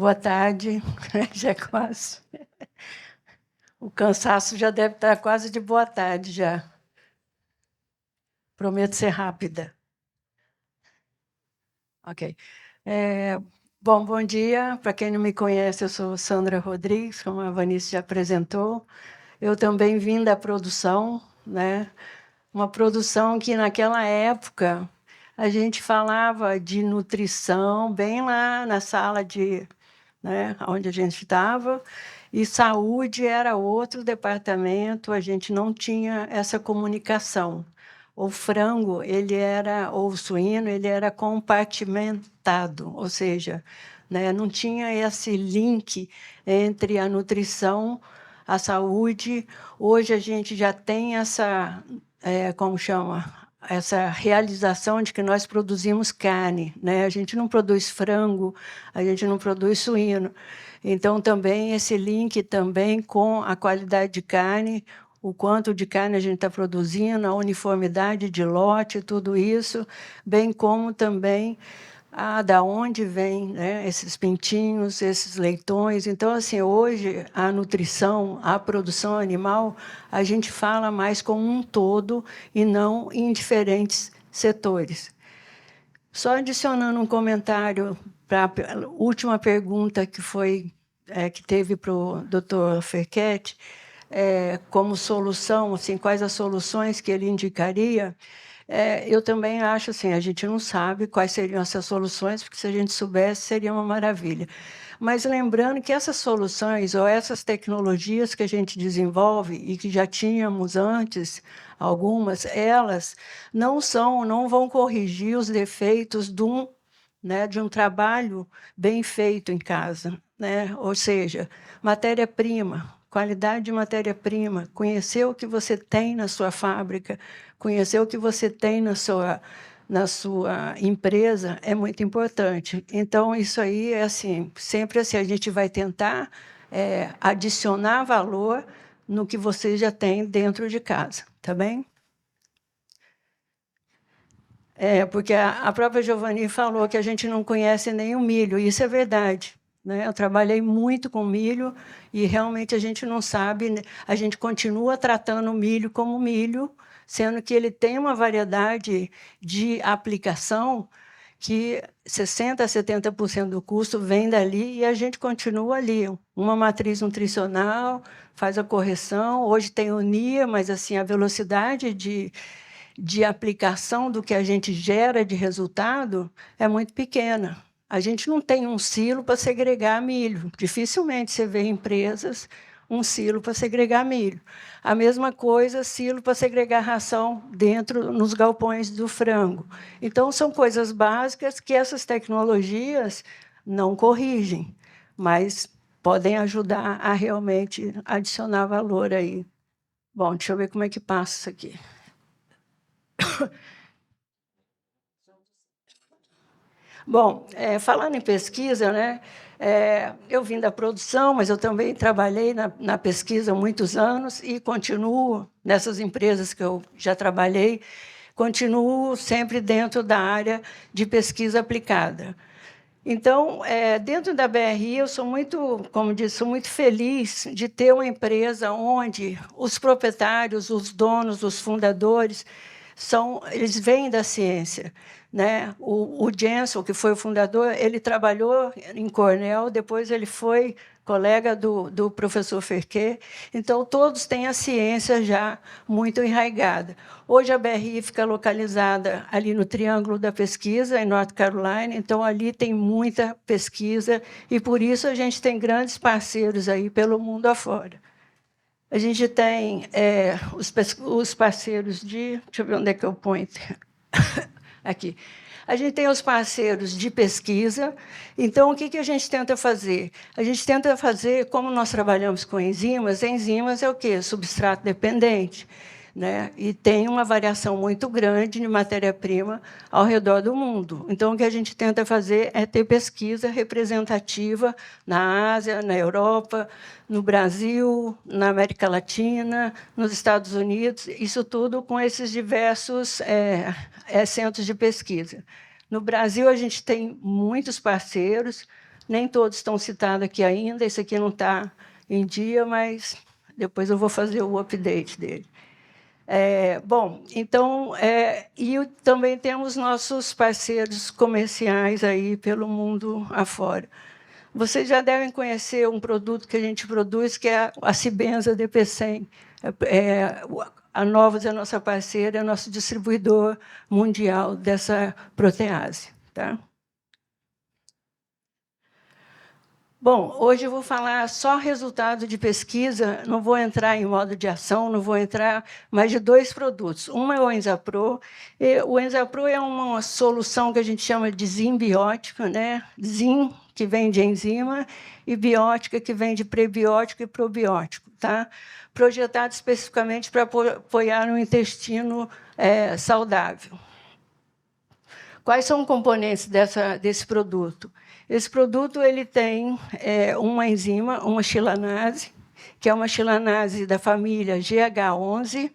Boa tarde, já é quase. O cansaço já deve estar quase de boa tarde já. Prometo ser rápida. Ok. Bom dia. Para quem não me conhece, eu sou Sandra Rodrigues, como a Vanice já apresentou. Eu também vim da produção, né? Uma produção que, naquela época, a gente falava de nutrição bem lá na sala né, onde a gente estava, e saúde era outro departamento, a gente não tinha essa comunicação. O frango, ou o suíno, ele era compartimentado, ou seja, né, não tinha esse link entre a nutrição, a saúde. Hoje a gente já tem essa, como chama? Essa realização de que nós produzimos carne, né? A gente não produz frango, a gente não produz suíno. Então, também esse link também com a qualidade de carne, o quanto de carne a gente está produzindo, a uniformidade de lote, tudo isso, bem como também da onde vêm, né, esses pintinhos, esses leitões. Então, assim, hoje, a nutrição, a produção animal, a gente fala mais como um todo e não em diferentes setores. Só adicionando um comentário para a última pergunta que teve para o Dr. Ferchetti, como solução, assim, quais as soluções que ele indicaria. Eu também acho assim, a gente não sabe quais seriam essas soluções, porque se a gente soubesse, seria uma maravilha. Mas lembrando que essas soluções ou essas tecnologias que a gente desenvolve e que já tínhamos antes, algumas, elas não vão corrigir os defeitos de um trabalho bem feito em casa, né? Ou seja, matéria-prima, qualidade de matéria-prima, conhecer o que você tem na sua fábrica, conhecer o que você tem na sua empresa é muito importante. Então, isso aí é assim, sempre assim, a gente vai tentar adicionar valor no que você já tem dentro de casa, tá bem? Porque a própria Giovanni falou que a gente não conhece nem o milho, e isso é verdade, né? Eu trabalhei muito com milho e realmente a gente não sabe, né? A gente continua tratando o milho como milho, sendo que ele tem uma variedade de aplicação que 60% a 70% do custo vem dali e a gente continua ali. Uma matriz nutricional faz a correção, hoje tem o NIA, mas assim, a velocidade de aplicação do que a gente gera de resultado é muito pequena. A gente não tem um silo para segregar milho. Dificilmente você vê em empresas um silo para segregar milho. A mesma coisa, silo para segregar ração dentro nos galpões do frango. Então, são coisas básicas que essas tecnologias não corrigem, mas podem ajudar a realmente adicionar valor aí. Bom, deixa eu ver como é que passa isso aqui. Bom, falando em pesquisa, né, eu vim da produção, mas eu também trabalhei na pesquisa há muitos anos e continuo nessas empresas que eu já trabalhei, continuo sempre dentro da área de pesquisa aplicada. Então, dentro da BRI, eu sou muito, como disse, sou muito feliz de ter uma empresa onde os proprietários, os donos, os fundadores, eles vêm da ciência, né? O Jensen, que foi o fundador, ele trabalhou em Cornell, depois ele foi colega do professor Ferquet. Então, todos têm a ciência já muito enraizada. Hoje, a BRI fica localizada ali no Triângulo da Pesquisa, em North Carolina, então, ali tem muita pesquisa, e, por isso, a gente tem grandes parceiros aí pelo mundo afora. A gente tem os parceiros de... Deixa eu ver onde é que eu ponho. Aqui. A gente tem os parceiros de pesquisa. Então, o que a gente tenta fazer? A gente tenta fazer, como nós trabalhamos com enzimas é o quê? Substrato dependente, né? E tem uma variação muito grande de matéria-prima ao redor do mundo. Então, o que a gente tenta fazer é ter pesquisa representativa na Ásia, na Europa, no Brasil, na América Latina, nos Estados Unidos, isso tudo com esses diversos centros de pesquisa. No Brasil, a gente tem muitos parceiros, Nem todos estão citados aqui ainda, esse aqui não está em dia, mas depois eu vou fazer o update dele. Bom, então, também temos nossos parceiros comerciais aí pelo mundo afora. Vocês já devem conhecer um produto que a gente produz, que é a Cibenza DP100. A Novos é a nossa parceira, é nosso distribuidor mundial dessa protease. Tá? Bom, hoje eu vou falar só resultado de pesquisa, não vou entrar em modo de ação, não vou entrar mais de 2 produtos. Um é o Enzapro. O Enzapro é uma solução que a gente chama de zimbiótica, né? Zim, que vem de enzima, e biótica, que vem de prebiótico e probiótico. Tá? Projetado especificamente para apoiar um intestino saudável. Quais são os componentes desse produto? Esse produto ele tem uma enzima, uma xilanase, que é uma xilanase da família GH11.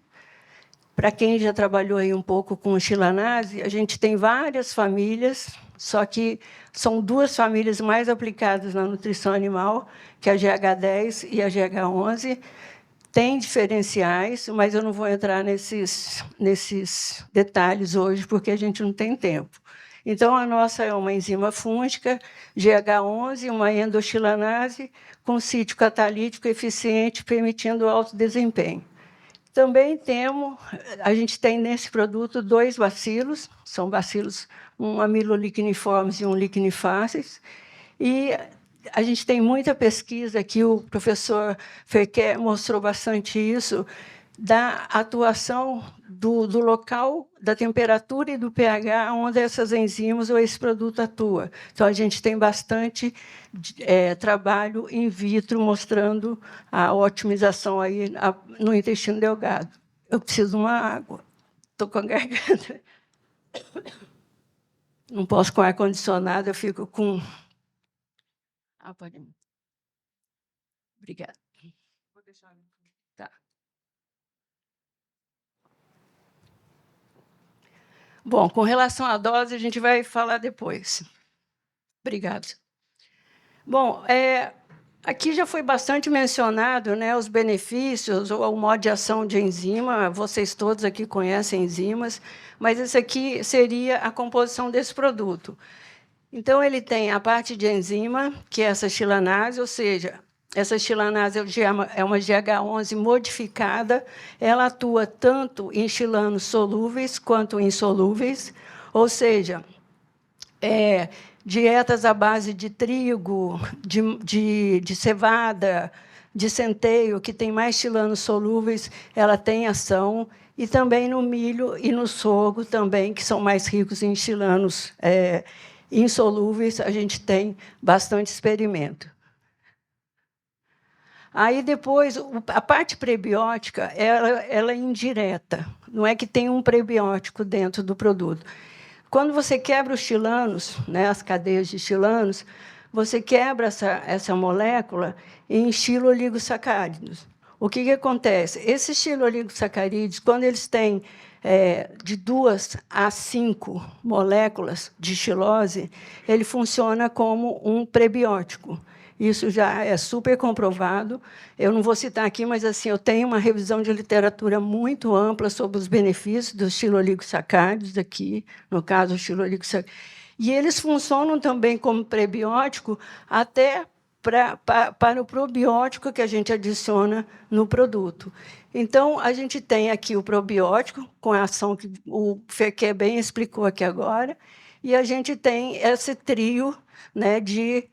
Para quem já trabalhou aí um pouco com xilanase, a gente tem várias famílias, só que são 2 famílias mais aplicadas na nutrição animal, que é a GH10 e a GH11. Tem diferenciais, mas eu não vou entrar nesses detalhes hoje, porque a gente não tem tempo. Então, a nossa é uma enzima fúngica, GH11, uma endoxilanase, com sítio catalítico eficiente, permitindo alto desempenho. Também a gente tem nesse produto 2 bacilos, são bacilos, um amiloliquiniformes e um liquinifaces, e a gente tem muita pesquisa aqui, o professor Ferquer mostrou bastante isso, da atuação do local, da temperatura e do pH, onde essas enzimas ou esse produto atua. Então, a gente tem bastante trabalho in vitro mostrando a otimização aí no intestino delgado. Eu preciso de uma água. Estou com a garganta. Não posso com ar-condicionado, eu fico com... pode. Obrigada. Vou deixar. Tá. Bom, com relação à dose, a gente vai falar depois. Obrigada. Bom, aqui já foi bastante mencionado, né, os benefícios, ou o modo de ação de enzima. Vocês todos aqui conhecem enzimas, mas esse aqui seria a composição desse produto. Então, ele tem a parte de enzima, que é essa xilanase, ou seja, essa xilanase é uma GH11 modificada, ela atua tanto em xilanos solúveis quanto insolúveis, ou seja, dietas à base de trigo, de cevada, de centeio, que tem mais xilanos solúveis, ela tem ação, e também no milho e no sorgo, também, que são mais ricos em xilanos insolúveis, a gente tem bastante experimento. Aí, depois, a parte prebiótica ela é indireta, não é que tem um prebiótico dentro do produto. Quando você quebra os xilanos, né, as cadeias de xilanos, você quebra essa molécula em xiloligossacarídeos. O que acontece? Esses xiloligossacarídeos, quando eles têm de 2 a 5 moléculas de xilose, ele funciona como um prebiótico. Isso já é super comprovado. Eu não vou citar aqui, mas assim, eu tenho uma revisão de literatura muito ampla sobre os benefícios dos xiloligossacarídeos aqui, no caso, os xiloligossacarídeos. E eles funcionam também como prebiótico até para o probiótico que a gente adiciona no produto. Então, a gente tem aqui o probiótico, com a ação que o Ferquer bem explicou aqui agora, e a gente tem esse trio, né, de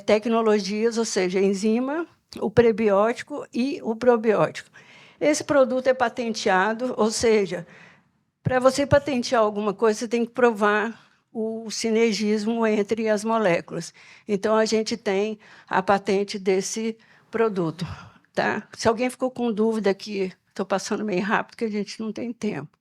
tecnologias, ou seja, enzima, o prebiótico e o probiótico. Esse produto é patenteado, ou seja, para você patentear alguma coisa, você tem que provar o sinergismo entre as moléculas. Então, a gente tem a patente desse produto. Tá? Se alguém ficou com dúvida aqui, estou passando meio rápido, porque a gente não tem tempo.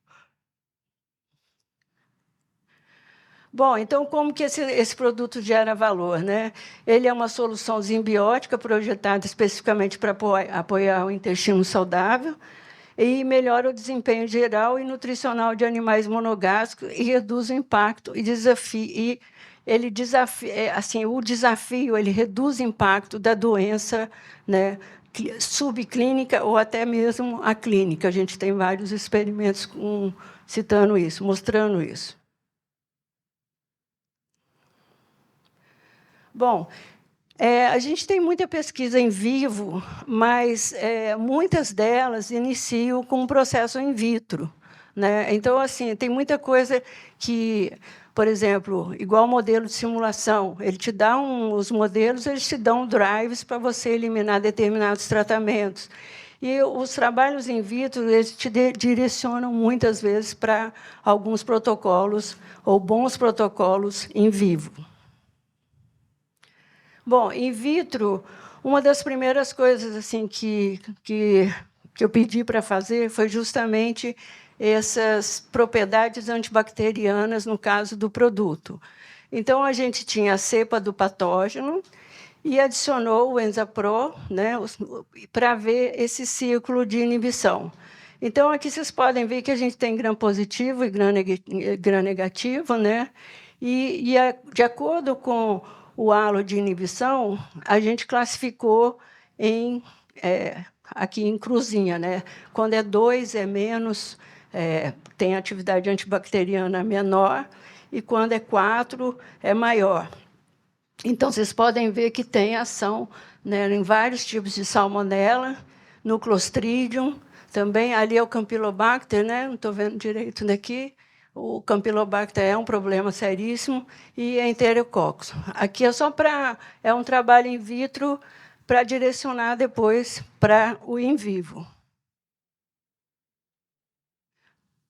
Bom, então, como que esse produto gera valor, né? Ele é uma solução simbiótica projetada especificamente para apoiar o intestino saudável e melhora o desempenho geral e nutricional de animais monogástricos e reduz o impacto e desafio ele assim, o desafio ele reduz o impacto da doença, né, subclínica ou até mesmo a clínica. A gente tem vários experimentos citando isso, mostrando isso. Bom, a gente tem muita pesquisa em vivo, mas muitas delas iniciam com um processo in vitro, né? Então, assim, tem muita coisa que, por exemplo, igual o modelo de simulação, ele te dá os modelos, eles te dão drives para você eliminar determinados tratamentos. E os trabalhos in vitro, eles te direcionam muitas vezes para alguns protocolos ou bons protocolos em vivo. Bom, in vitro, uma das primeiras coisas assim que eu pedi para fazer foi justamente essas propriedades antibacterianas no caso do produto. Então, a gente tinha a cepa do patógeno e adicionou o Enzapro, né, para ver esse ciclo de inibição. Então, aqui vocês podem ver que a gente tem gram positivo e gram negativo, né? De acordo com o halo de inibição, a gente classificou aqui em cruzinha, né? Quando é 2, é menos, tem atividade antibacteriana menor, e quando é 4, é maior. Então, vocês podem ver que tem ação, né, em vários tipos de salmonela, no Clostridium, também ali é o Campylobacter, né? Não estou vendo direito daqui. O Campylobacter é um problema seríssimo, e Enterococcus. Aqui é um trabalho in vitro para direcionar depois para o in vivo.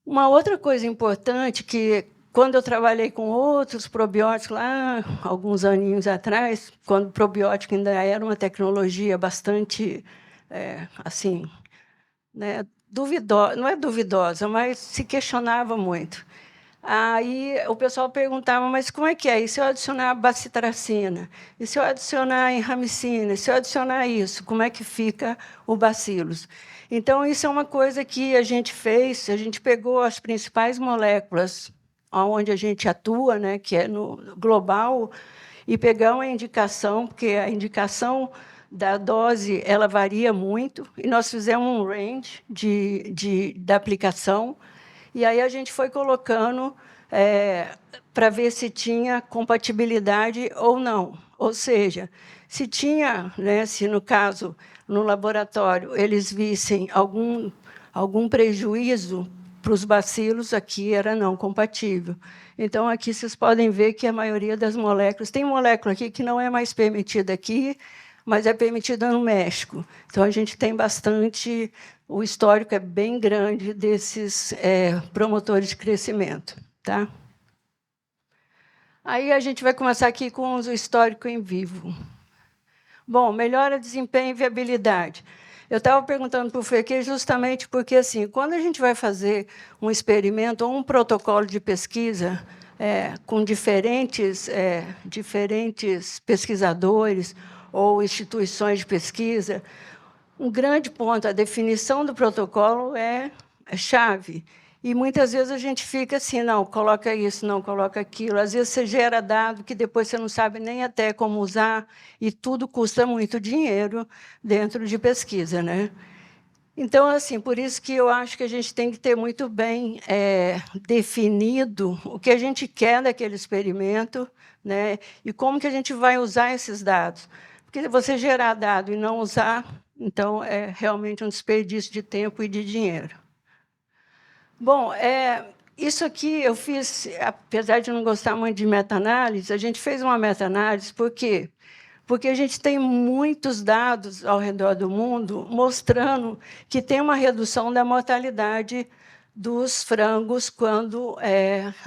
Uma outra coisa importante que, quando eu trabalhei com outros probióticos, lá, alguns aninhos atrás, quando o probiótico ainda era uma tecnologia bastante, assim, né, duvidosa, não é duvidosa, mas se questionava muito. Aí o pessoal perguntava, mas como é que é? E se eu adicionar bacitracina? E se eu adicionar enramicina? E se eu adicionar isso? Como é que fica o bacilos? Então, isso é uma coisa que a gente fez, a gente pegou as principais moléculas onde a gente atua, né, que é no global, e pegamos a indicação, porque a indicação da dose ela varia muito, e nós fizemos um range da aplicação, e aí a gente foi colocando para ver se tinha compatibilidade ou não. Ou seja, se tinha, né, se no caso, no laboratório, eles vissem algum prejuízo para os bacilos, aqui era não compatível. Então, aqui vocês podem ver que a maioria das moléculas... Tem molécula aqui que não é mais permitida aqui, mas é permitida no México. Então, a gente tem bastante... O histórico é bem grande desses promotores de crescimento. Tá? Aí a gente vai começar aqui com o histórico em vivo. Bom, melhora desempenho e viabilidade. Eu estava perguntando para o Feque justamente porque, assim, quando a gente vai fazer um experimento ou um protocolo de pesquisa com diferentes pesquisadores ou instituições de pesquisa, um grande ponto, a definição do protocolo é chave. E, muitas vezes, a gente fica assim, não, coloca isso, não, coloca aquilo. Às vezes, você gera dado que depois você não sabe nem até como usar, e tudo custa muito dinheiro dentro de pesquisa, né? Então, assim, por isso que eu acho que a gente tem que ter muito bem definido o que a gente quer daquele experimento, né? E como que a gente vai usar esses dados. Porque se você gerar dado e não usar, então é realmente um desperdício de tempo e de dinheiro. Bom, isso aqui eu fiz, apesar de não gostar muito de meta-análise, a gente fez uma meta-análise, por quê? Porque a gente tem muitos dados ao redor do mundo mostrando que tem uma redução da mortalidade dos frangos quando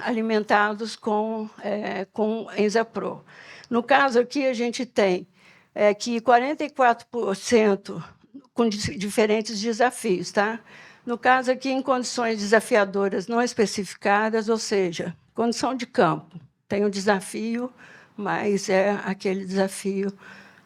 alimentados com Enzapro. No caso aqui, a gente tem que 44% com diferentes desafios. Tá? No caso aqui, em condições desafiadoras não especificadas, ou seja, condição de campo, tem um desafio, mas é aquele desafio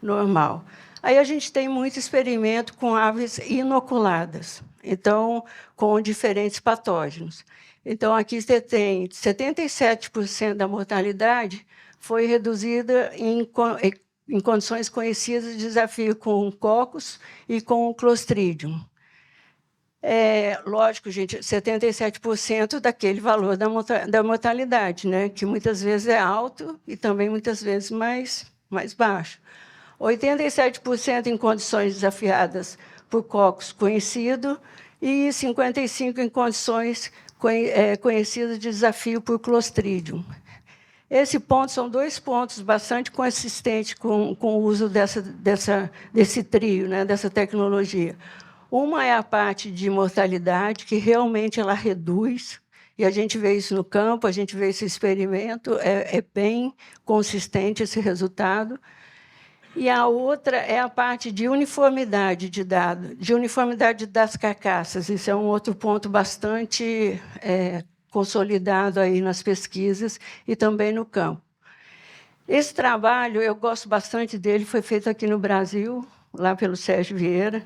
normal. Aí a gente tem muito experimento com aves inoculadas, então, com diferentes patógenos. Então, aqui você tem 77% da mortalidade foi reduzida em condições conhecidas de desafio com o Coccus e com o Clostridium. Lógico, gente, 77% daquele valor da mortalidade, né, que muitas vezes é alto e também muitas vezes mais baixo. 87% em condições desafiadas por Coccus conhecido e 55% em condições conhecidas de desafio por Clostridium. Esse ponto são 2 pontos bastante consistentes com o uso desse trio, né, dessa tecnologia. Uma é a parte de mortalidade, que realmente ela reduz, e a gente vê isso no campo, a gente vê esse experimento, é bem consistente esse resultado. E a outra é a parte de uniformidade de dados, de uniformidade das carcaças. Isso é um outro ponto bastante consolidado aí nas pesquisas e também no campo. Esse trabalho, eu gosto bastante dele, foi feito aqui no Brasil, lá pelo Sérgio Vieira.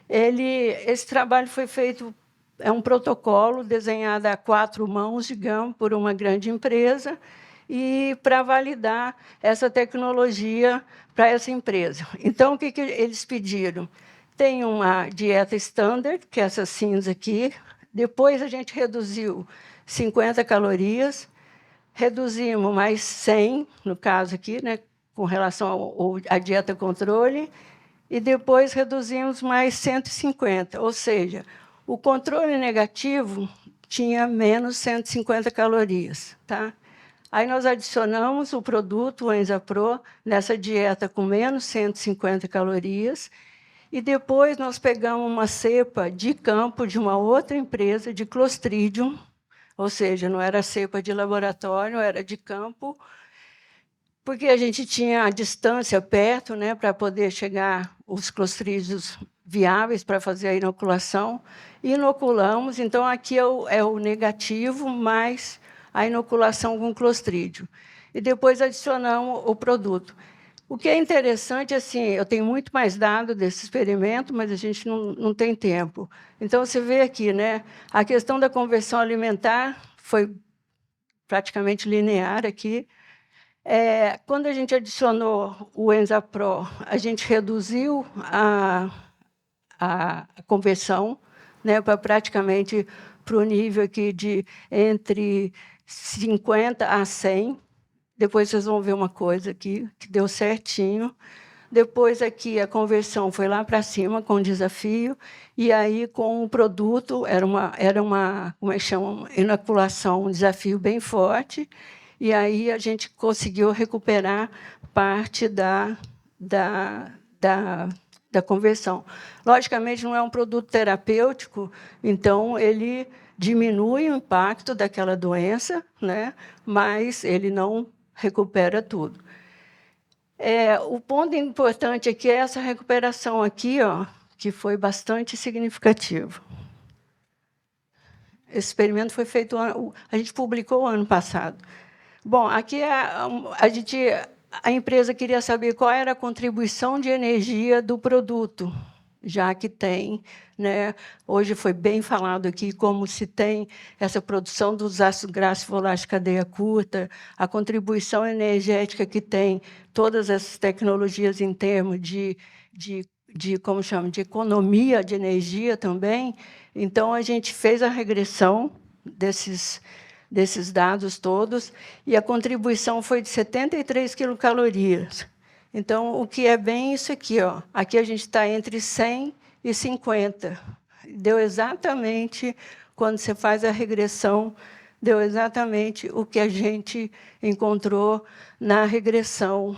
Esse trabalho foi feito, é um protocolo desenhado a 4 mãos, digamos, por uma grande empresa, e para validar essa tecnologia para essa empresa. Então, o que eles pediram? Tem uma dieta standard, que é essa cinza aqui. Depois, a gente reduziu 50 calorias, reduzimos mais 100, no caso aqui, né, com relação à dieta controle, e depois reduzimos mais 150, ou seja, o controle negativo tinha menos 150 calorias. Tá? Aí nós adicionamos o produto, o Enzapro, nessa dieta com menos 150 calorias, e depois nós pegamos uma cepa de campo de uma outra empresa, de Clostridium, ou seja, não era cepa de laboratório, era de campo, porque a gente tinha a distância perto, né, para poder chegar os clostrídeos viáveis para fazer a inoculação. Inoculamos, então aqui é o negativo mais a inoculação com clostrídio. E depois adicionamos o produto. O que é interessante, assim, eu tenho muito mais dado desse experimento, mas a gente não tem tempo. Então, você vê aqui, né, a questão da conversão alimentar foi praticamente linear aqui. Quando a gente adicionou o Enzapro, a gente reduziu a conversão, né, para praticamente para o nível aqui de entre 50 a 100. Depois vocês vão ver uma coisa aqui que deu certinho. Depois aqui a conversão foi lá para cima com o desafio, e aí com o produto era uma como é que chama? Inoculação, um desafio bem forte, e aí a gente conseguiu recuperar parte da conversão. Logicamente, não é um produto terapêutico, então ele diminui o impacto daquela doença, né? Mas ele não recupera tudo. O ponto importante aqui é essa recuperação aqui, ó, que foi bastante significativo. Esse experimento foi feito, a gente publicou ano passado. Bom, aqui a empresa queria saber qual era a contribuição de energia do produto, já que tem, né, hoje foi bem falado aqui como se tem essa produção dos ácidos graxos folares de cadeia curta, a contribuição energética que tem todas essas tecnologias em termos de como chama, de economia de energia também. Então, a gente fez a regressão desses dados todos, e a contribuição foi de 73 quilocalorias. Então, o que é bem isso aqui, ó. Aqui a gente está entre 100 e 50. Deu exatamente, quando você faz a regressão, deu exatamente o que a gente encontrou na regressão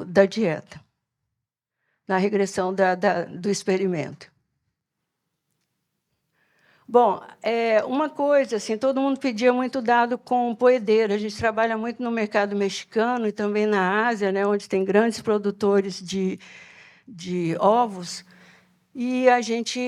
da dieta, na regressão do experimento. Bom, uma coisa, assim, todo mundo pedia muito dado com poedeira. A gente trabalha muito no mercado mexicano e também na Ásia, né, onde tem grandes produtores de ovos. E a gente,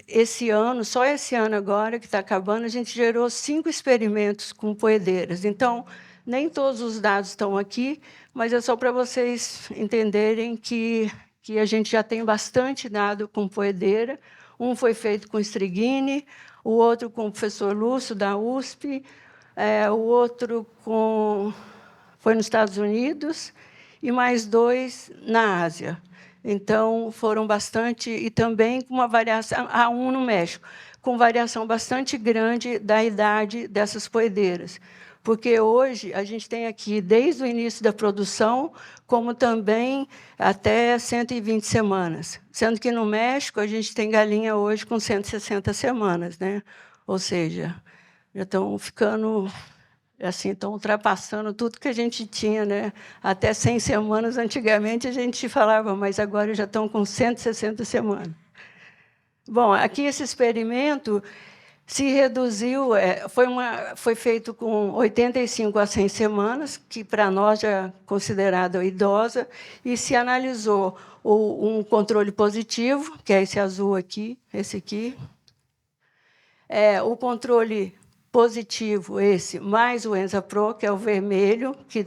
esse ano, só esse ano agora, que está acabando, a gente gerou 5 experimentos com poedeiras. Então, nem todos os dados estão aqui, mas é só para vocês entenderem que a gente já tem bastante dado com poedeira. Um foi feito com Strighini, o outro com o professor Lúcio, da USP, o outro com foi nos Estados Unidos e mais 2 na Ásia. Então, foram bastante, e também com uma variação, há um no México, com variação bastante grande da idade dessas poedeiras. Porque hoje a gente tem aqui, desde o início da produção, como também até 120 semanas. Sendo que no México a gente tem galinha hoje com 160 semanas, né? Ou seja, já estão ficando assim, estão ultrapassando tudo que a gente tinha, né? Até 100 semanas, antigamente, a gente falava, mas agora já estão com 160 semanas. Bom, aqui esse experimento se reduziu, foi feito com 85 a 100 semanas, que para nós já é considerada idosa, e se analisou um controle positivo, que é esse azul aqui, esse aqui, o controle positivo, esse, mais o EnzaPro, que é o vermelho, que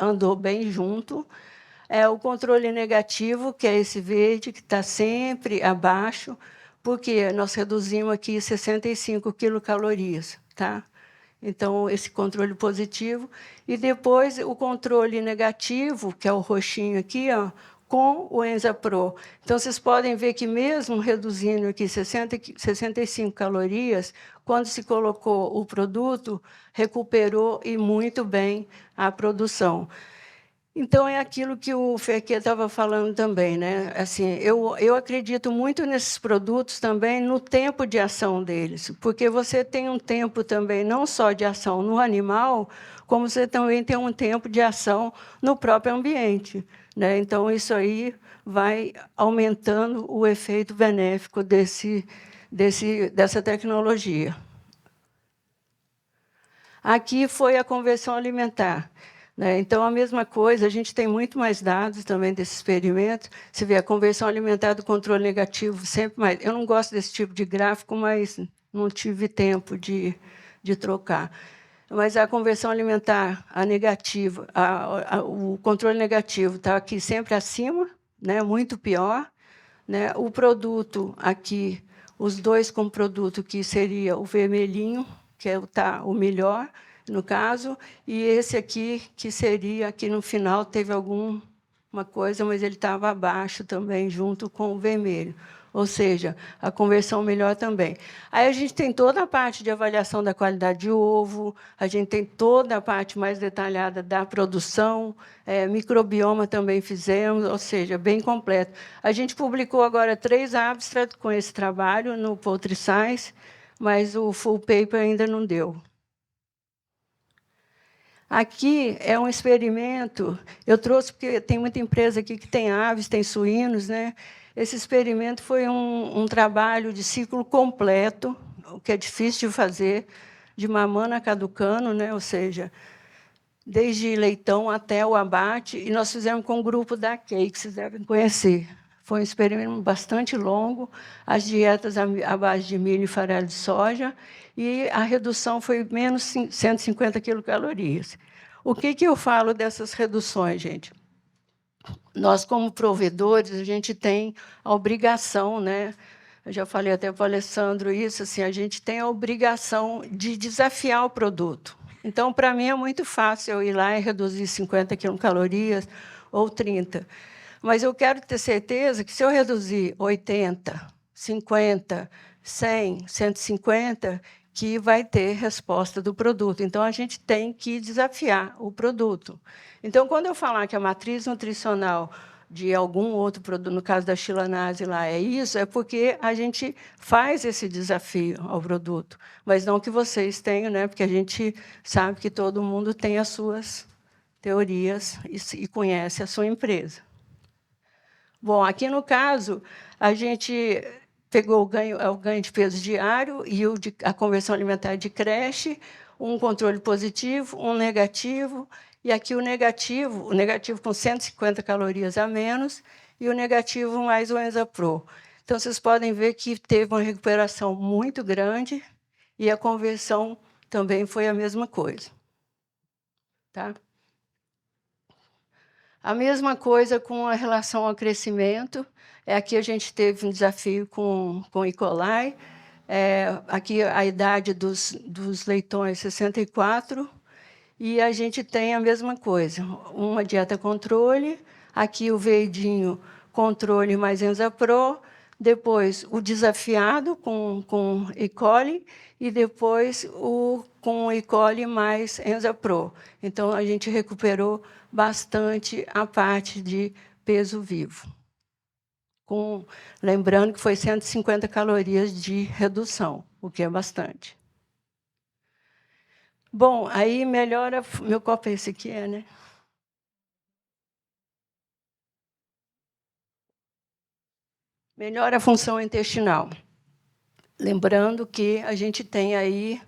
andou bem junto. O controle negativo, que é esse verde, que está sempre abaixo, porque nós reduzimos aqui 65 quilocalorias. Tá? Então, esse controle positivo. E depois o controle negativo, que é o roxinho aqui, ó, com o EnzaPro. Então, vocês podem ver que, mesmo reduzindo aqui 65 calorias, quando se colocou o produto, recuperou e muito bem a produção. Então, é aquilo que o Ferquet estava falando também, né? Assim, eu acredito muito nesses produtos também, no tempo de ação deles, porque você tem um tempo também, não só de ação no animal, como você também tem um tempo de ação no próprio ambiente, né? Então, isso aí vai aumentando o efeito benéfico dessa tecnologia. Aqui foi a conversão alimentar. Então, a mesma coisa, a gente tem muito mais dados também desse experimento. Você vê a conversão alimentar do controle negativo, sempre mais. Eu não gosto desse tipo de gráfico, mas não tive tempo de trocar. Mas a conversão alimentar, a negativa, o controle negativo está aqui sempre acima, né, muito pior. Né? O produto aqui, os dois com produto, que seria o vermelhinho, que é o melhor, no caso, e esse aqui, que seria, aqui no final teve alguma coisa, mas ele estava abaixo também, junto com o vermelho. Ou seja, a conversão melhor também. Aí a gente tem toda a parte de avaliação da qualidade de ovo, a gente tem toda a parte mais detalhada da produção, microbioma também fizemos, ou seja, bem completo. A gente publicou agora 3 abstracts com esse trabalho no Poultry Science, mas o full paper ainda não deu. Aqui é um experimento, eu trouxe porque tem muita empresa aqui que tem aves, tem suínos, né? Esse experimento foi um trabalho de ciclo completo, o que é difícil de fazer, de mamana caducano, né? Ou seja, desde leitão até o abate, e nós fizemos com o grupo da Key, que vocês devem conhecer. Foi um experimento bastante longo, as dietas à base de milho e farelo de soja, e a redução foi menos 150 quilocalorias. O que eu falo dessas reduções, gente? Nós, como provedores, a gente tem a obrigação, né? Eu já falei até para o Alessandro isso, assim, a gente tem a obrigação de desafiar o produto. Então, para mim, é muito fácil eu ir lá e reduzir 50 quilocalorias ou 30. Mas eu quero ter certeza que, se eu reduzir 80, 50, 100, 150, que vai ter resposta do produto. Então, a gente tem que desafiar o produto. Então, quando eu falar que a matriz nutricional de algum outro produto, no caso da chilanase lá, é isso, é porque a gente faz esse desafio ao produto, mas não que vocês tenham, né? Porque a gente sabe que todo mundo tem as suas teorias e conhece a sua empresa. Bom, aqui no caso, a gente pegou o ganho de peso diário e a conversão alimentar de creche, um controle positivo, um negativo, e aqui o negativo com 150 calorias a menos, e o negativo mais o EnzaPro. Então, vocês podem ver que teve uma recuperação muito grande e a conversão também foi a mesma coisa. Tá? A mesma coisa com a relação ao crescimento. Aqui a gente teve um desafio com E. coli. Aqui a idade dos leitões, 64, E a gente tem a mesma coisa, uma dieta controle, aqui o verdinho, controle mais Enzapro, depois o desafiado com E. coli, e depois o com E. coli mais Enzapro. Então, a gente recuperou bastante a parte de peso vivo. Lembrando que foi 150 calorias de redução, o que é bastante. Bom, aí melhora... Meu copo é esse aqui, né? Melhora a função intestinal. Lembrando que a gente tem aí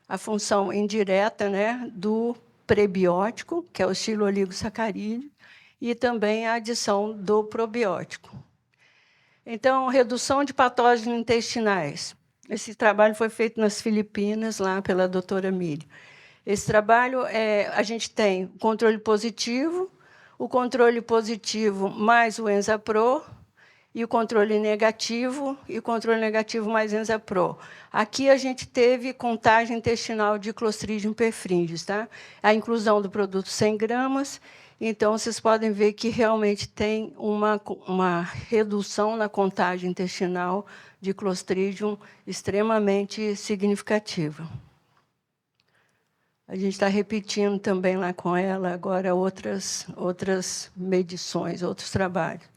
a função indireta, né, do prebiótico, que é o xilooligosacarídeo, e também a adição do probiótico. Então, redução de patógenos intestinais. Esse trabalho foi feito nas Filipinas, lá pela doutora Mírio. Esse trabalho, a gente tem o controle positivo mais o Enzapro, e o controle negativo mais Enzapro. Aqui a gente teve contagem intestinal de Clostridium perfringens, tá? A inclusão do produto 100 gramas, então vocês podem ver que realmente tem uma redução na contagem intestinal de Clostridium extremamente significativa. A gente está repetindo também lá com ela agora outras medições, outros trabalhos.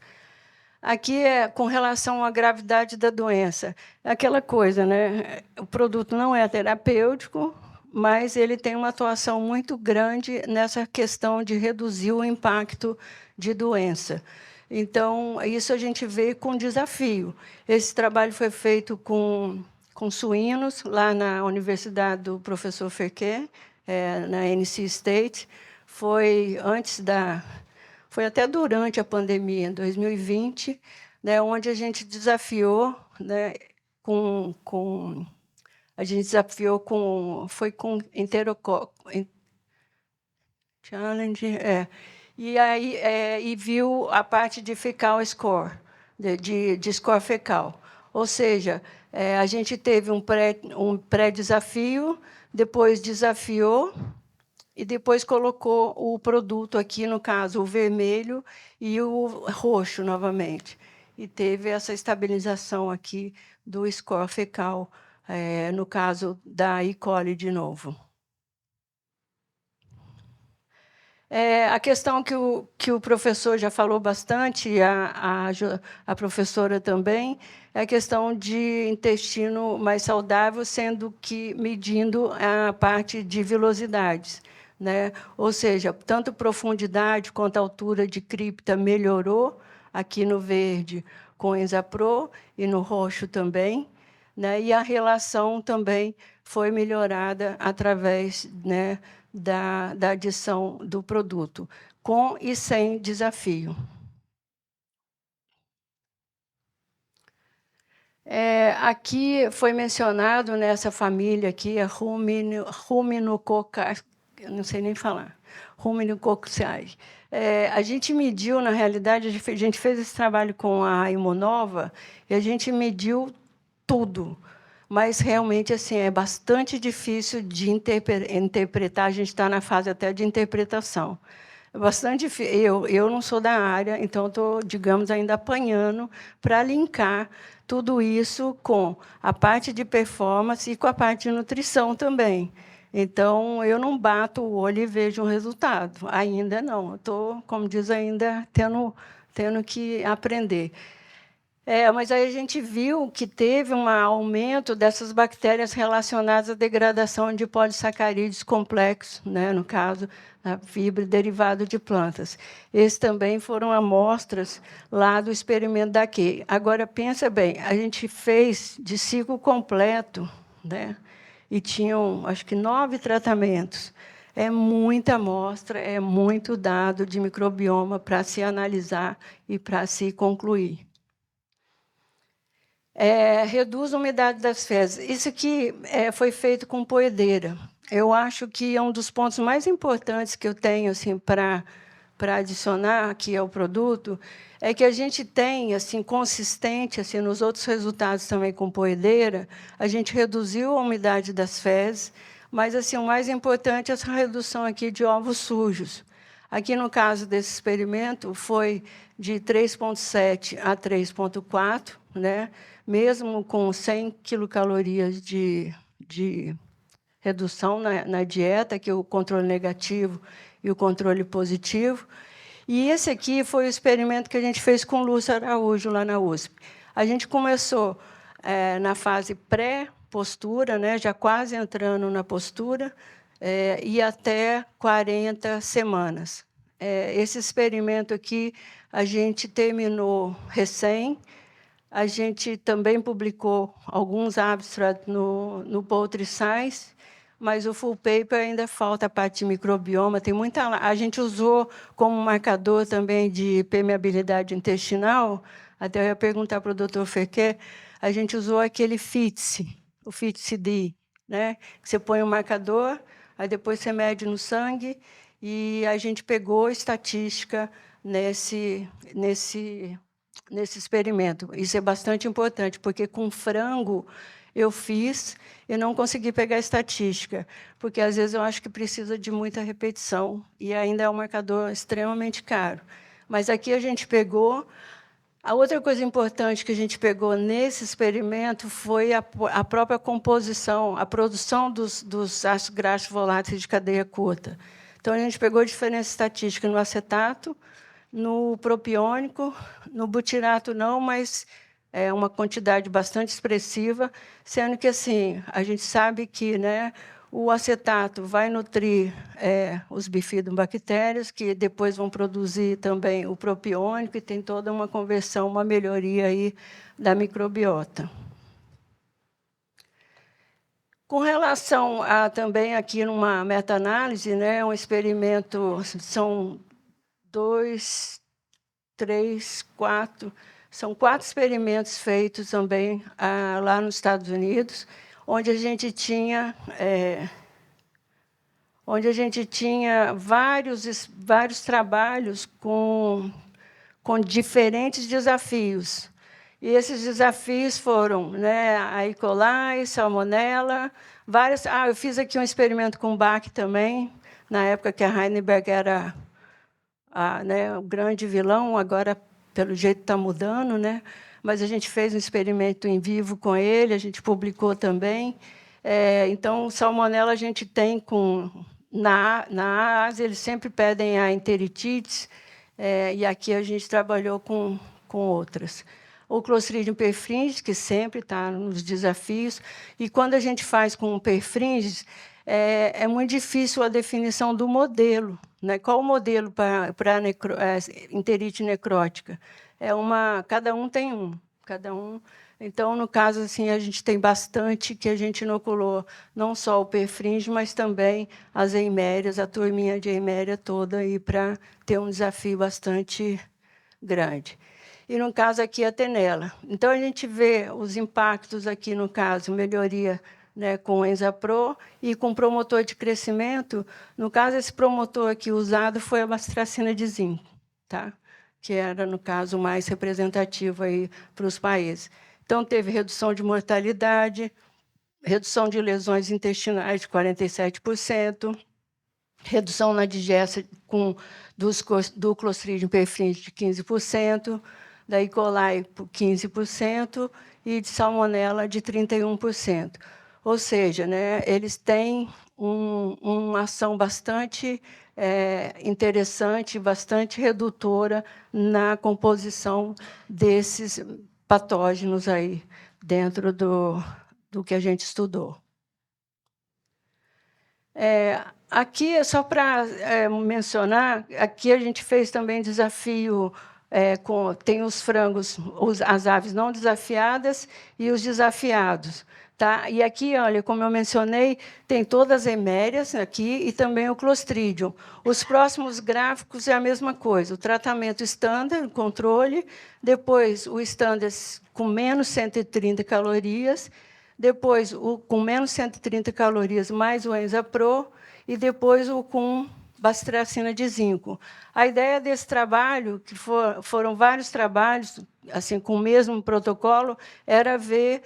Aqui é com relação à gravidade da doença. É aquela coisa, né? O produto não é terapêutico, mas ele tem uma atuação muito grande nessa questão de reduzir o impacto de doença. Então, isso a gente vê com desafio. Esse trabalho foi feito com suínos, lá na Universidade do professor Fekete, na NC State. Foi até durante a pandemia, em 2020, né, onde a gente desafiou, né, foi com enterococo, challenge, e aí e viu a parte de fecal score, de score fecal. Ou seja, a gente teve um pré-desafio, depois desafiou, e depois colocou o produto aqui, no caso, o vermelho e o roxo novamente. E teve essa estabilização aqui do score fecal, no caso da E. coli de novo. A questão que o professor já falou bastante, e a professora também, é a questão de intestino mais saudável, sendo que medindo a parte de vilosidades. Né? Ou seja, tanto profundidade quanto altura de cripta melhorou, aqui no verde com Enzapro e no roxo também, né? E a relação também foi melhorada através, né, da adição do produto, com e sem desafio. Aqui foi mencionado nessa família aqui, a Ruminococcae, eu não sei nem falar, Ruminococcae. A gente mediu, na realidade, a gente fez esse trabalho com a Imunova, e a gente mediu tudo, mas realmente assim é bastante difícil de interpretar, a gente está na fase até de interpretação. É bastante difícil. Eu não sou da área, então estou, digamos, ainda apanhando para linkar tudo isso com a parte de performance e com a parte de nutrição também. Então, eu não bato o olho e vejo um resultado. Ainda não. Estou, como diz, ainda tendo que aprender. Mas aí a gente viu que teve um aumento dessas bactérias relacionadas à degradação de polissacarídeos complexos, né, no caso, a fibra derivada de plantas. Esses também foram amostras lá do experimento daqui. Agora, pensa bem, a gente fez de ciclo completo, né, e tinham, acho que, 9 tratamentos. É muita amostra, é muito dado de microbioma para se analisar e para se concluir. Reduz a umidade das fezes. Isso aqui foi feito com poedeira. Eu acho que é um dos pontos mais importantes que eu tenho assim, para adicionar aqui ao produto, é que a gente tem, assim, consistente, assim, nos outros resultados também com poedeira, a gente reduziu a umidade das fezes, mas assim, o mais importante é essa redução aqui de ovos sujos. Aqui, no caso desse experimento, foi de 3,7 a 3,4, né? Mesmo com 100 quilocalorias de redução na dieta, que é o controle negativo e o controle positivo. E esse aqui foi o experimento que a gente fez com Lúcia Araújo, lá na USP. A gente começou na fase pré-postura, né, já quase entrando na postura, e até 40 semanas. Esse experimento aqui, a gente terminou recém. A gente também publicou alguns abstracts no Poultry Science, mas o full paper ainda falta a parte de microbioma. Tem muita. A gente usou como marcador também de permeabilidade intestinal. Até eu ia perguntar para o doutor Fekete, a gente usou aquele FITC, o FITC-D, né? Você põe um marcador, aí depois você mede no sangue, e a gente pegou estatística nesse experimento. Isso é bastante importante, porque com frango eu fiz e não consegui pegar estatística, porque às vezes eu acho que precisa de muita repetição e ainda é um marcador extremamente caro. Mas aqui a gente pegou. A outra coisa importante que a gente pegou nesse experimento foi a própria composição, a produção dos ácidos graxos voláteis de cadeia curta. Então, a gente pegou diferença estatística no acetato, no propiônico, no butirato não, mas é uma quantidade bastante expressiva, sendo que assim a gente sabe que, né, o acetato vai nutrir os bifidobactérias, que depois vão produzir também o propiônico, e tem toda uma conversão, uma melhoria aí da microbiota. Com relação a também aqui numa meta-análise, né, um experimento, são 2, 3, 4, são 4 experimentos feitos também lá nos Estados Unidos, onde a gente tinha vários trabalhos com diferentes desafios. E esses desafios foram, né, a E. coli, salmonella, várias. Eu fiz aqui um experimento com BAC também, na época que a Heidelberg era o grande vilão, agora, pelo jeito, está mudando, né? Mas a gente fez um experimento em vivo com ele, a gente publicou também. Então, salmonella a gente tem na Ásia, eles sempre pedem a enteritides, e aqui a gente trabalhou com outras. O Clostridium perfringens, que sempre está nos desafios, e quando a gente faz com o perfringens, é muito difícil a definição do modelo, né? Qual o modelo para enterite necrótica? Cada um tem um. Então, no caso, assim, a gente tem bastante que a gente inoculou, não só o perfringe, mas também as eimérias, a turminha de eiméria toda, para ter um desafio bastante grande. E, no caso, aqui, a tenela. Então, a gente vê os impactos aqui, no caso, melhoria, né, com o Enzapro e com promotor de crescimento. No caso, esse promotor aqui usado foi a bacitracina de zinco, tá? Que era, no caso, mais representativo aí para os países. Então, teve redução de mortalidade, redução de lesões intestinais de 47%, redução na digesta do Clostridium perfringens de 15%, da E. coli por 15% e de salmonella de 31%. Ou seja, né, eles têm uma ação bastante interessante, bastante redutora na composição desses patógenos aí dentro do que a gente estudou. Aqui, só para mencionar, aqui a gente fez também desafio, tem os frangos, as aves não desafiadas e os desafiados. Tá? E aqui, olha, como eu mencionei, tem todas as eimérias aqui e também o Clostridium. Os próximos gráficos é a mesma coisa. O tratamento estándar, controle, depois o estándar com menos 130 calorias, depois o com menos 130 calorias mais o Enzapro, e depois o com bacitracina de zinco. A ideia desse trabalho, foram vários trabalhos, assim, com o mesmo protocolo, era ver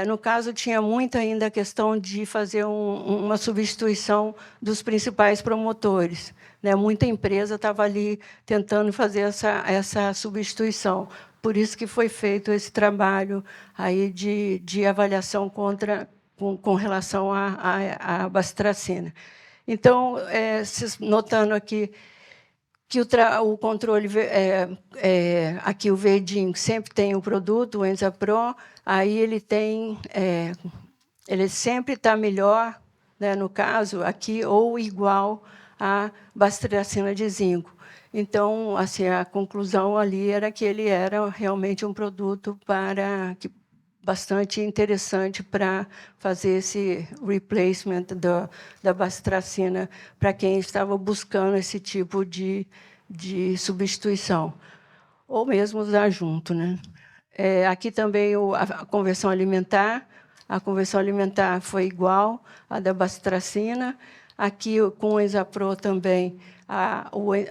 no caso, tinha muito ainda a questão de fazer uma substituição dos principais promotores, né? Muita empresa estava ali tentando fazer essa substituição. Por isso que foi feito esse trabalho aí de avaliação com relação à bacitracina. Então, vocês notando aqui que o controle, aqui o verdinho sempre tem o produto, o Enzapro, aí ele sempre está melhor, né, no caso, aqui, ou igual à bacitracina de zinco. Então, assim, a conclusão ali era que ele era realmente um produto bastante interessante para fazer esse replacement da bacitracina para quem estava buscando esse tipo de substituição, ou mesmo usar junto, né? Aqui também a conversão alimentar. A conversão alimentar foi igual à da bacitracina. Aqui, com o Enzapro também,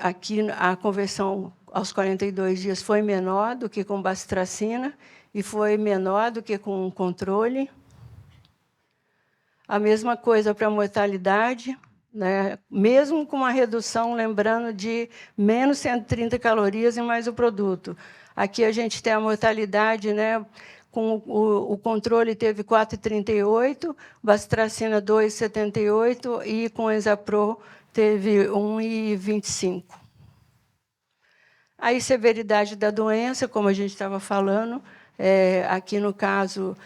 aqui a conversão aos 42 dias foi menor do que com bacitracina e foi menor do que com o controle. A mesma coisa para a mortalidade, né? Mesmo com uma redução, lembrando, de menos 130 calorias e mais o produto. Aqui a gente tem a mortalidade, né? Com o controle teve 4,38, bacitracina 2,78 e com Enzapro teve 1,25. Aí, severidade da doença, como a gente estava falando, aqui no caso,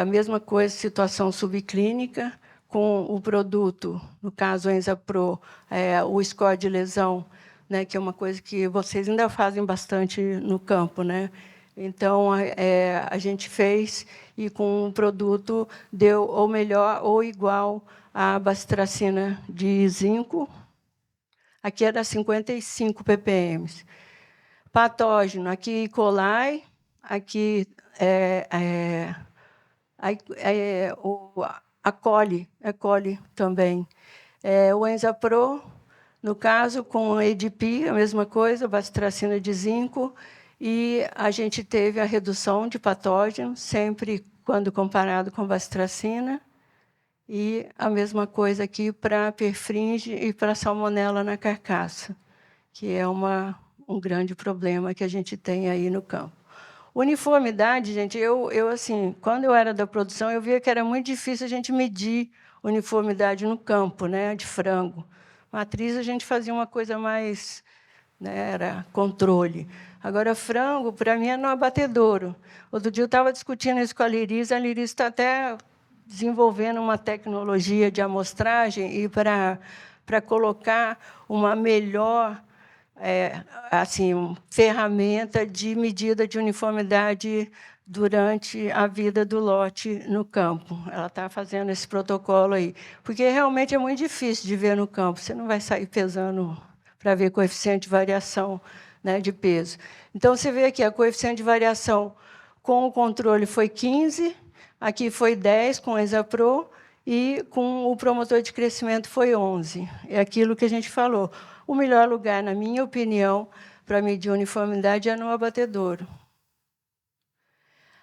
a mesma coisa, situação subclínica, com o produto, no caso, o Enzapro, o score de lesão, né, que é uma coisa que vocês ainda fazem bastante no campo, né? Então, a gente fez e, com o produto, deu ou melhor ou igual à bacitracina de zinco. Aqui era 55 ppm. Patógeno, aqui E. coli, aqui a coli, também. O Enzapro, no caso, com a EDP, a mesma coisa, bacitracina de zinco, e a gente teve a redução de patógeno, sempre quando comparado com bacitracina, e a mesma coisa aqui para perfringe e para salmonela na carcaça, que é um grande problema que a gente tem aí no campo. Uniformidade, gente, assim, quando eu era da produção, eu via que era muito difícil a gente medir uniformidade no campo, né, de frango. Matriz, a gente fazia uma coisa mais, né, era controle. Agora, frango, para mim, é no abatedouro. Outro dia eu estava discutindo isso com a Liris está até desenvolvendo uma tecnologia de amostragem e para colocar uma melhor assim, ferramenta de medida de uniformidade durante a vida do lote no campo. Ela está fazendo esse protocolo aí, porque realmente é muito difícil de ver no campo. Você não vai sair pesando para ver coeficiente de variação, né, de peso. Então, você vê aqui a coeficiente de variação com o controle foi 15, aqui foi 10 com o Enzapro, e com o promotor de crescimento foi 11. É aquilo que a gente falou. O melhor lugar, na minha opinião, para medir uniformidade é no abatedouro.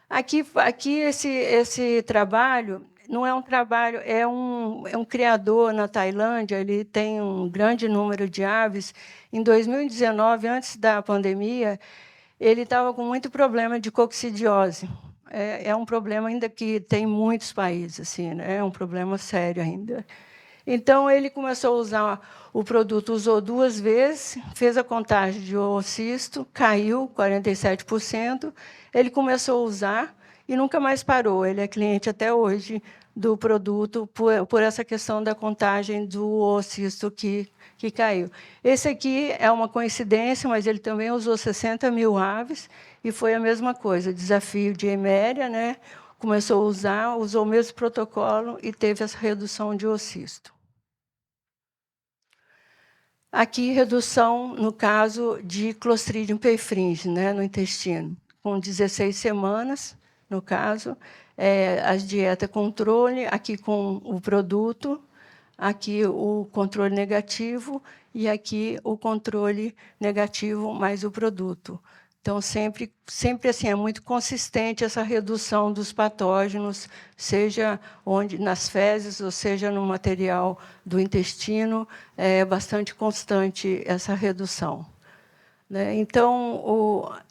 Aqui esse trabalho não é um trabalho, é um criador na Tailândia, ele tem um grande número de aves. Em 2019, antes da pandemia, ele estava com muito problema de coccidiose. É um problema ainda que tem em muitos países, assim, né? É um problema sério ainda. Então, ele começou a usar o produto, usou 2 vezes, fez a contagem de oocisto, caiu 47%. Ele começou a usar e nunca mais parou. Ele é cliente até hoje do produto por essa questão da contagem do oocisto que caiu. Esse aqui é uma coincidência, mas ele também usou 60 mil aves e foi a mesma coisa, desafio de Eméria, né? Começou a usar, usou o mesmo protocolo e teve essa redução de oocisto. Aqui, redução, no caso, de Clostridium perfringens, né, no intestino, com 16 semanas, no caso, a dieta controle, aqui com o produto, aqui o controle negativo e aqui o controle negativo mais o produto. Então, sempre assim, é muito consistente essa redução dos patógenos, seja onde nas fezes, ou seja no material do intestino, é bastante constante essa redução. Né? Então,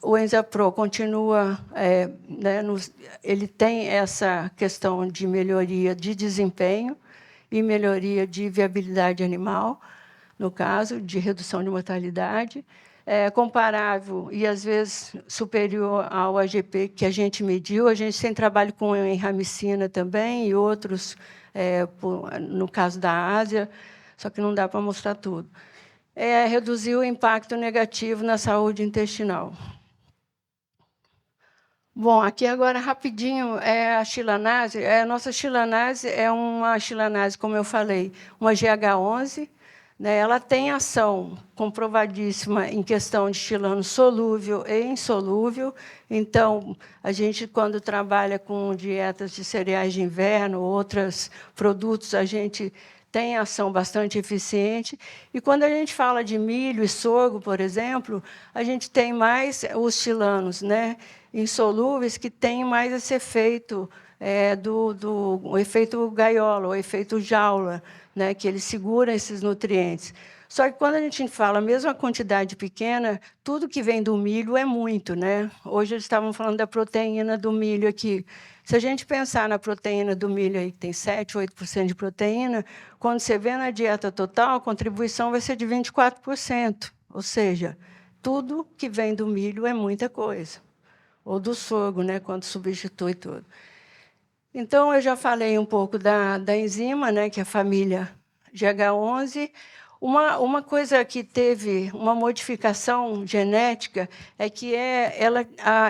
o Enzapro continua, né, ele tem essa questão de melhoria de desempenho e melhoria de viabilidade animal, no caso, de redução de mortalidade, comparável e, às vezes, superior ao AGP que a gente mediu. A gente tem trabalho com enramicina também e outros, no caso da Ásia, só que não dá para mostrar tudo. Reduzir o impacto negativo na saúde intestinal. Bom, aqui agora, rapidinho, a chilanase. A nossa chilanase é uma chilanase, como eu falei, uma GH11. Né? Ela tem ação comprovadíssima em questão de chilano solúvel e insolúvel. Então, a gente, quando trabalha com dietas de cereais de inverno, outros produtos, a gente tem ação bastante eficiente. E, quando a gente fala de milho e sorgo, por exemplo, a gente tem mais os chilanos, né, insolúveis, que têm mais esse efeito o efeito gaiola, o efeito jaula, né, que ele segura esses nutrientes. Só que, quando a gente fala mesmo a quantidade pequena, tudo que vem do milho é muito. Né? Hoje eles estavam falando da proteína do milho aqui. Se a gente pensar na proteína do milho, aí, que tem 7%, 8% de proteína, quando você vê na dieta total, a contribuição vai ser de 24%. Ou seja, tudo que vem do milho é muita coisa. Ou do sorgo, né, quando substitui tudo. Então, eu já falei um pouco da enzima, né, que é a família GH11. Uma coisa que teve uma modificação genética é que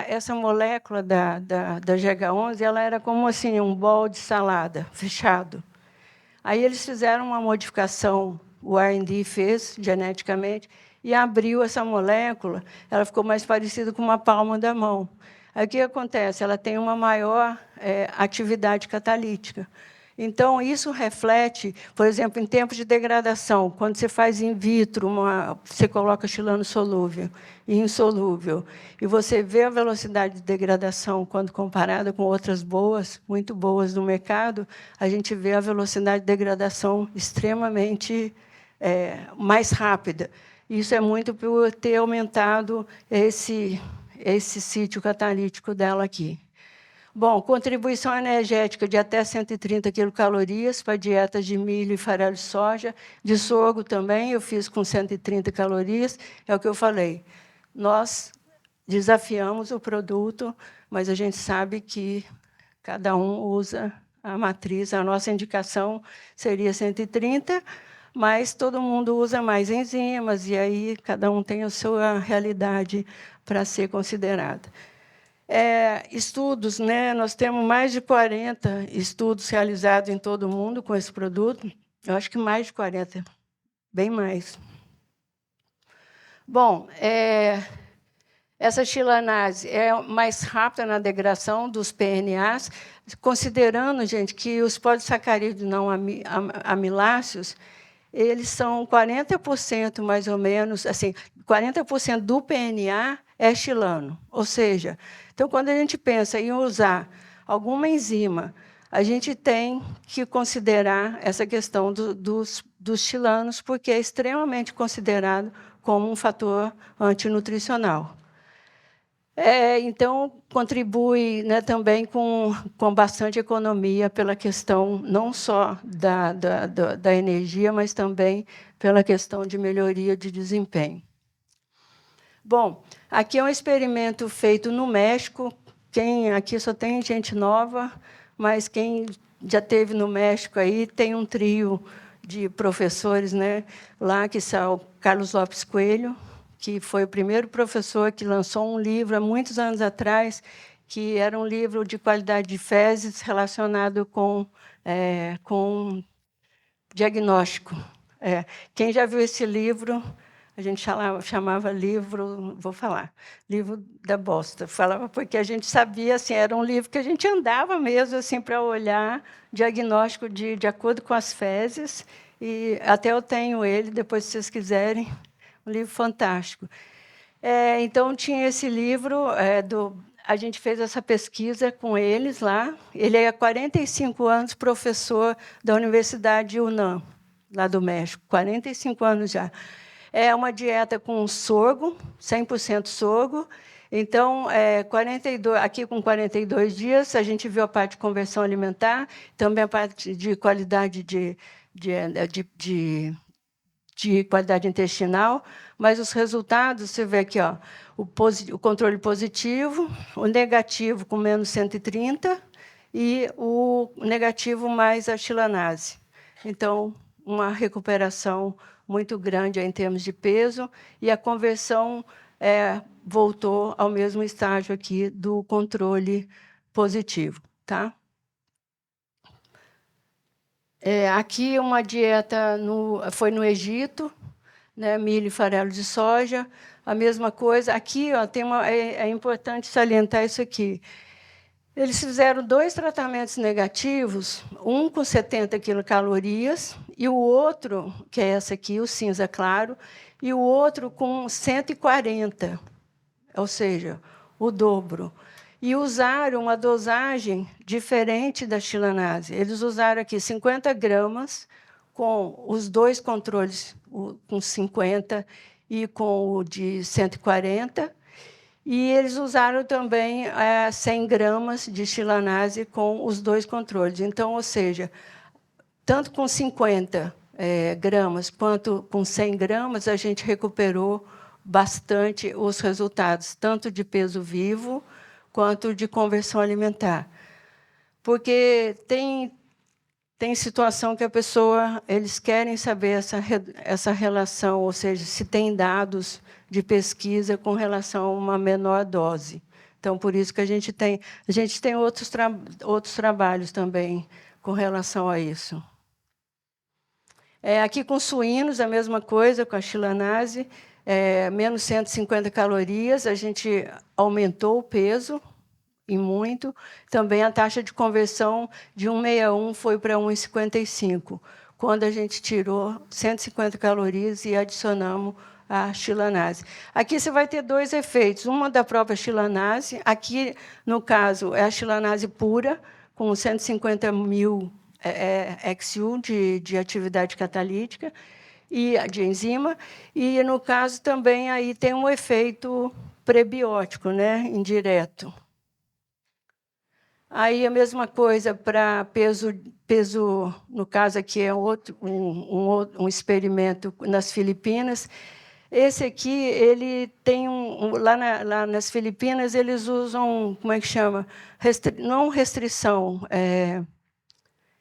essa molécula da GH11 ela era como assim, um bol de salada fechado. Aí eles fizeram uma modificação, o R&D fez geneticamente, e abriu essa molécula, ela ficou mais parecida com uma palma da mão. Aí, o que acontece? Ela tem uma maior atividade catalítica. Então, isso reflete, por exemplo, em tempos de degradação, quando você faz in vitro, você coloca chilano solúvel e insolúvel, e você vê a velocidade de degradação quando comparada com outras boas, muito boas do mercado, a gente vê a velocidade de degradação extremamente mais rápida. Isso é muito por ter aumentado esse sítio catalítico dela aqui. Bom, contribuição energética de até 130 quilocalorias para dietas de milho e farelo de soja. De sorgo também, eu fiz com 130 calorias. É o que eu falei. Nós desafiamos o produto, mas a gente sabe que cada um usa a matriz. A nossa indicação seria 130, mas todo mundo usa mais enzimas, e aí cada um tem a sua realidade para ser considerada. Estudos, né? Nós temos mais de 40 estudos realizados em todo o mundo com esse produto. Eu acho que mais de 40, bem mais. Bom, essa chilanase é mais rápida na degradação dos PNAs, considerando, gente, que os polissacarídeos não amiláceos, eles são 40%, mais ou menos, assim, 40% do PNA é chilano. Ou seja, então, quando a gente pensa em usar alguma enzima, a gente tem que considerar essa questão dos chilanos, porque é extremamente considerado como um fator antinutricional. Então, contribui, né, também com bastante economia pela questão não só da energia, mas também pela questão de melhoria de desempenho. Bom, aqui é um experimento feito no México. Aqui só tem gente nova, mas quem já esteve no México aí tem um trio de professores, né, lá, que são o Carlos Lopes Coelho, que foi o primeiro professor que lançou um livro há muitos anos atrás, que era um livro de qualidade de fezes relacionado com diagnóstico. Quem já viu esse livro, a gente chamava livro, livro da bosta. Falava porque a gente sabia, assim, era um livro que a gente andava mesmo assim, para olhar diagnóstico de acordo com as fezes, e até eu tenho ele, depois, se vocês quiserem, um livro fantástico. Então, tinha esse livro, a gente fez essa pesquisa com eles lá. Ele é há 45 anos professor da Universidade UNAM, lá do México, 45 anos já. É uma dieta com sorgo, 100% sorgo. Então, 42, aqui com 42 dias, a gente viu a parte de conversão alimentar, também a parte de qualidade de qualidade intestinal, mas os resultados, você vê aqui, ó, o controle positivo, o negativo com menos 130 e o negativo mais a chilanase. Então, uma recuperação muito grande em termos de peso, e a conversão voltou ao mesmo estágio aqui do controle positivo. Tá? Aqui uma dieta foi no Egito, né, milho e farelo de soja, a mesma coisa. Aqui ó, é importante salientar isso aqui. Eles fizeram 2 tratamentos negativos, um com 70 quilocalorias e o outro, que é essa aqui, o cinza claro, e o outro com 140, ou seja, o dobro. E usaram uma dosagem diferente da chilanase. Eles usaram aqui 50 gramas com os 2 controles, com 50 e com o de 140. E eles usaram também 100 gramas de chilanase com os 2 controles. Então, ou seja, tanto com 50 gramas quanto com 100 gramas, a gente recuperou bastante os resultados, tanto de peso vivo quanto de conversão alimentar. Porque tem situação que a pessoa, eles querem saber essa relação, ou seja, se tem dados de pesquisa com relação a uma menor dose. Então, por isso que a gente tem outros trabalhos também com relação a isso. Aqui com suínos, a mesma coisa, com a chilanase, menos 150 calorias, a gente aumentou o peso, e muito. Também a taxa de conversão de 1,61 foi para 1,55, quando a gente tirou 150 calorias e adicionamos a chilanase. Aqui você vai ter 2 efeitos. Uma da própria chilanase, aqui, no caso, é a chilanase pura, com 150.000 XU de atividade catalítica e de enzima, e, no caso, também aí tem um efeito prebiótico, né, indireto. Aí a mesma coisa para peso, no caso aqui é um experimento nas Filipinas. Esse aqui, ele tem lá nas Filipinas, eles usam, como é que chama? Não restrição,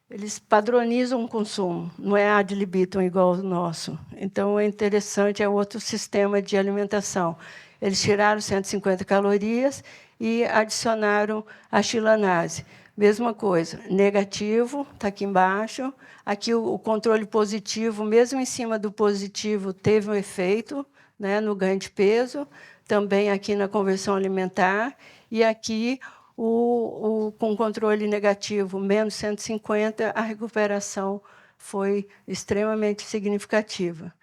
eles padronizam o consumo, não é ad libitum igual ao nosso. Então, é interessante, é outro sistema de alimentação. Eles tiraram 150 calorias e adicionaram a chilanase. Mesma coisa, negativo, está aqui embaixo. Aqui o controle positivo, mesmo em cima do positivo, teve um efeito, né, no ganho de peso, também aqui na conversão alimentar, e aqui com controle negativo, menos 150, a recuperação foi extremamente significativa.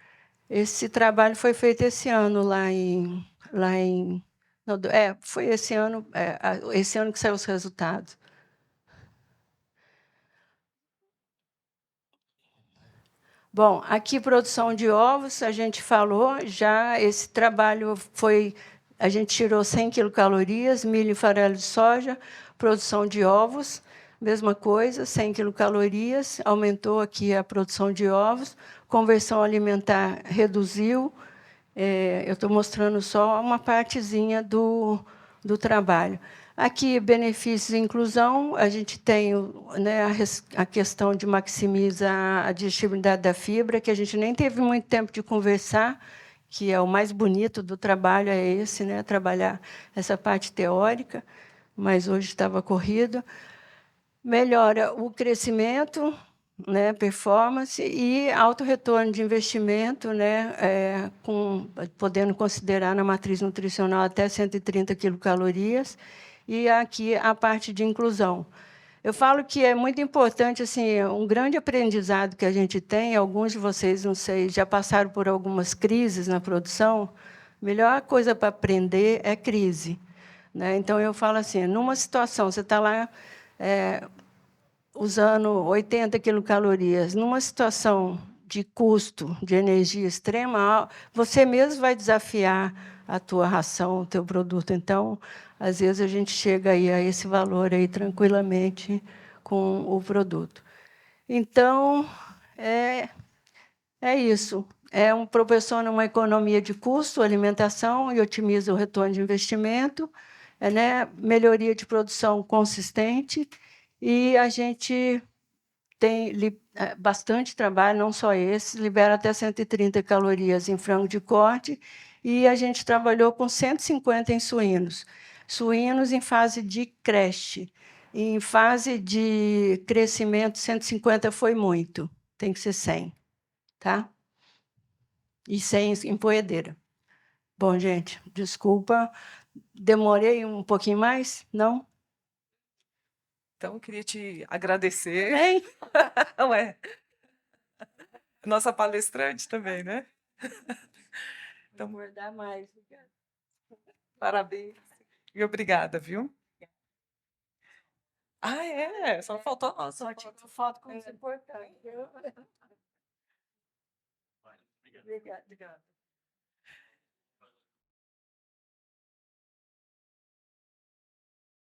Esse trabalho foi feito esse ano foi esse ano que saiu os resultados. Bom, aqui produção de ovos, a gente falou já, esse trabalho a gente tirou 100 quilocalorias, milho e farelo de soja, produção de ovos, mesma coisa, 100 quilocalorias, aumentou aqui a produção de ovos, conversão alimentar reduziu. Eu estou mostrando só uma partezinha do trabalho. Aqui, benefícios e inclusão, a gente tem, né, a questão de maximizar a digestibilidade da fibra, que a gente nem teve muito tempo de conversar, que é o mais bonito do trabalho, é esse, né, trabalhar essa parte teórica, mas hoje estava corrido. Melhora o crescimento, né, performance e alto retorno de investimento, né, podendo considerar na matriz nutricional até 130 quilocalorias, e aqui a parte de inclusão. Eu falo que é muito importante, assim, um grande aprendizado que a gente tem, alguns de vocês, não sei, já passaram por algumas crises na produção, Melhor coisa para aprender é crise, né? Então, eu falo assim, numa situação, você está lá usando 80 quilocalorias, numa situação de custo de energia extrema, você mesmo vai desafiar a tua ração, o teu produto. Então, às vezes, a gente chega aí a esse valor aí tranquilamente com o produto. Então, é isso. Proporciona uma economia de custo, alimentação, e otimiza o retorno de investimento, né? Melhoria de produção consistente, e a gente tem bastante trabalho, não só esse, libera até 130 calorias em frango de corte, e a gente trabalhou com 150 em suínos. Suínos em fase de creche. Em fase de crescimento, 150 foi muito, tem que ser 100, tá? E 100 em poedeira. Bom, gente, desculpa, demorei um pouquinho mais? Não? Então, eu queria te agradecer. Hein? Ué, nossa palestrante também, né? Então, Vou dar mais. parabéns e obrigada, viu? Ah, é? Só faltou a nossa Só foto. tirou foto com os importantes. Obrigada.